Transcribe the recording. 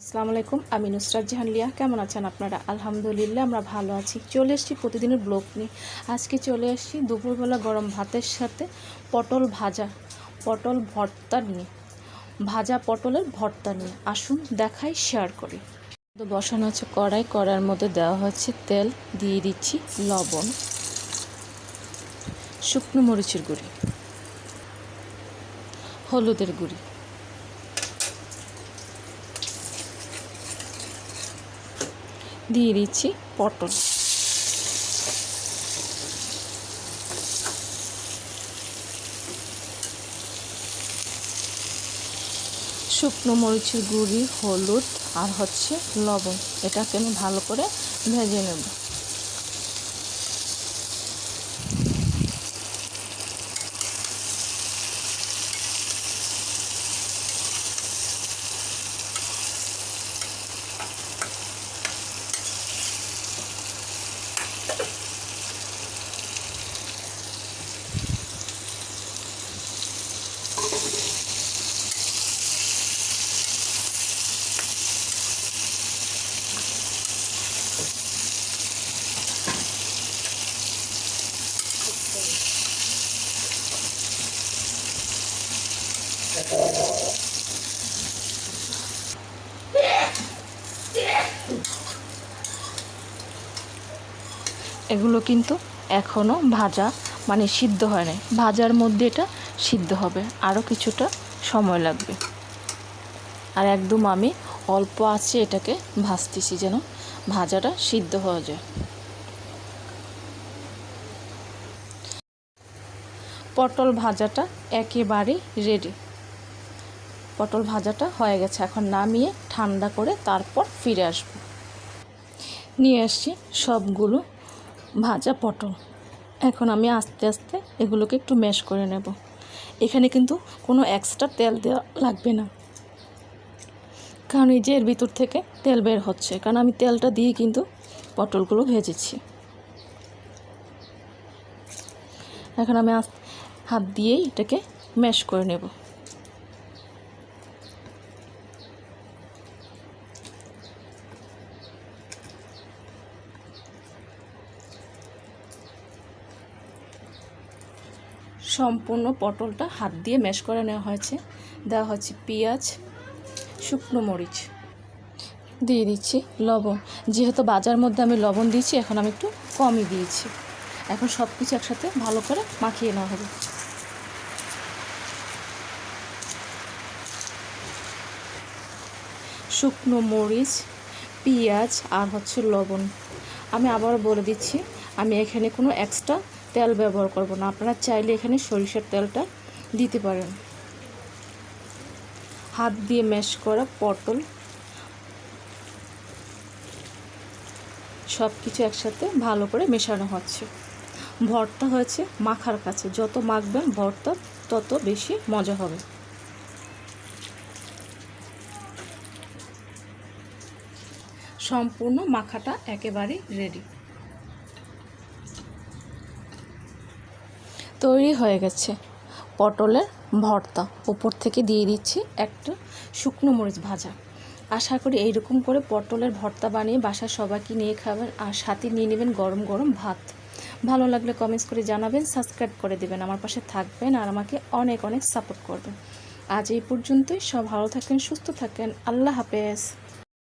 আসসালামু আলাইকুম, আমি নুসরাত জাহান লিয়া। কেমন আছেন আপনারা? আলহামদুলিল্লাহ আমরা ভালো আছি। চলে এসেছি প্রতিদিনের ব্লগ নিয়ে। আজকে চলে এসেছি দুপুরবেলা গরম ভাতের সাথে পটল ভাজা, পটল ভর্তা নিয়ে, ভাজা পটলের ভর্তা নিয়ে। আসুন দেখাই, শেয়ার করি। তো বসানো হচ্ছে কড়াই, কড়াইয়ের মধ্যে দেওয়া হচ্ছে তেল, দিয়ে দিচ্ছি লবণ, শুকনো মরিচের গুঁড়ি, হলুদের গুঁড়ি, দিয়ে দিচ্ছি পটল, শুকনো মরিচের গুঁড়ি, হলুদ আর হচ্ছে লবণ। এটাকে আমি ভালো করে ভেজে নেব। এগুলো কিন্তু এখনও ভাজা মানে সিদ্ধ হয় নাই। ভাজার মধ্যে এটা সিদ্ধ হবে, আরও কিছুটা সময় লাগবে। আর একদম আমি অল্প আঁচে এটাকে ভাজতেছি যেন ভাজাটা সিদ্ধ হয়ে যায়। পটল ভাজাটা একেবারেই রেডি। পটল ভাজাটা হয়ে গেছে, এখন নামিয়ে ঠান্ডা করে তারপর ফিরে আসব। নিয়ে আসছি সবগুলো ভাজা পটল। এখন আমি আস্তে আস্তে এগুলোকে একটু ম্যাশ করে নেব। এখানে কিন্তু কোনো এক্সট্রা তেল দেওয়া লাগবে না, কারণ এই যে এর ভিতর থেকে তেল বের হচ্ছে, কারণ আমি তেলটা দিয়ে কিন্তু পটলগুলো ভেজেছি। এখন আমি হাত দিয়েই এটাকে ম্যাশ করে নেব। সম্পূর্ণ পটলটা হাত দিয়ে ম্যাশ করে নেওয়া হয়েছে। দেওয়া হচ্ছে পেঁয়াজ, শুকনো মরিচ, দিয়ে দিচ্ছি লবণ। যেহেতু বাজার মধ্যে আমি লবণ দিয়েছি, এখন আমি একটু কমই দিয়েছি। এখন সব কিছু একসাথে ভালো করে মাখিয়ে নেওয়া হবে। শুকনো মরিচ, পেঁয়াজ আর হচ্ছে লবণ। আমি আবার বলে দিচ্ছি, আমি এখানে কোনো এক্সট্রা তেল ব্যবহার করব না। আপনারা চাইলে এখানে সরিষার তেলটা দিতে পারেন। হাত দিয়ে ম্যাশ করা পটল সব কিছু একসাথে ভালো করে মেশানো হচ্ছে। ভর্তা হয়েছে মাখার কাছে, যত মাখবেন ভর্তা তত বেশি মজা হবে। সম্পূর্ণ মাখাটা একেবারেই রেডি, তৈরি হয়ে গেছে পটলের ভর্তা। উপর থেকে দিয়ে দিচ্ছি একটা শুকনো মরিচ ভাজা। আশা করি এইরকম করে পটলের ভর্তা বানিয়ে বাসার সবাইকে নিয়ে খাবেন, আর সাথে নিয়ে নেবেন গরম গরম ভাত। ভালো লাগলে কমেন্টস করে জানাবেন, সাবস্ক্রাইব করে দেবেন, আমার পাশে থাকবেন আর আমাকে অনেক অনেক সাপোর্ট করবেন। আজ এই পর্যন্তই। সব ভালো থাকেন, সুস্থ থাকেন। আল্লাহ হাফেজ।